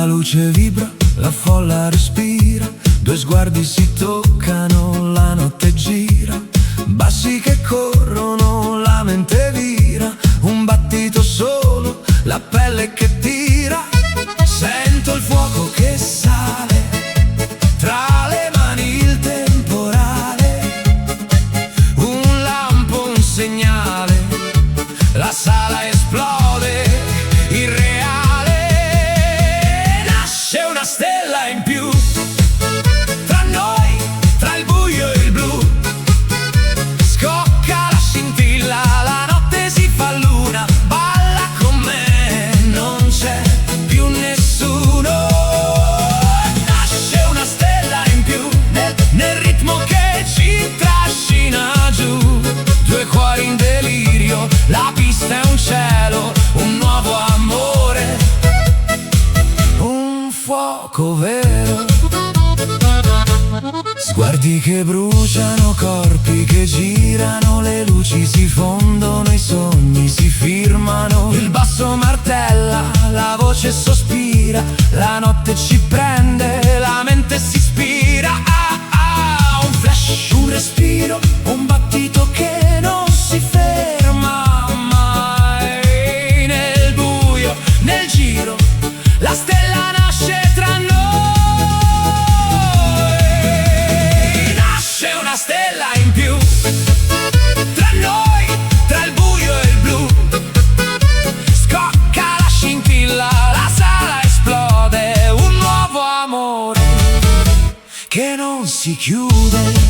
La luce vibra, la folla respira, due sguardi si toccano, la notte gira, bassi che corrono, la mente vira, un battito solo, la pelle che tira. Sento il fuoco che sale, tra le mani il temporale, un lampo, un segnale, la sala esplode, irreale. Nasce una stella in più, tra noi, tra il buio e il blu. Scocca la scintilla, la notte si fa luna. Balla con me, non c'è più nessuno. Nasce una stella in più, nel ritmo che ci trascina giù. Due cuori in delirio, la pista è un cielo, un nuovo amore, un fuoco vero. Sguardi che bruciano, corpi che girano, le luci si fondono, i sogni si firmano. Il basso martella, la voce sospira, la notte ci prende, la mente si ispira. Un flash, un respiro, un battito che non si ferma mai. Nel buio, nel giro, la stella nasce tra noi. Nasce una stella in più, tra noi, tra il buio e il blu. Scocca la scintilla, la sala esplode, un nuovo amore che non si chiude.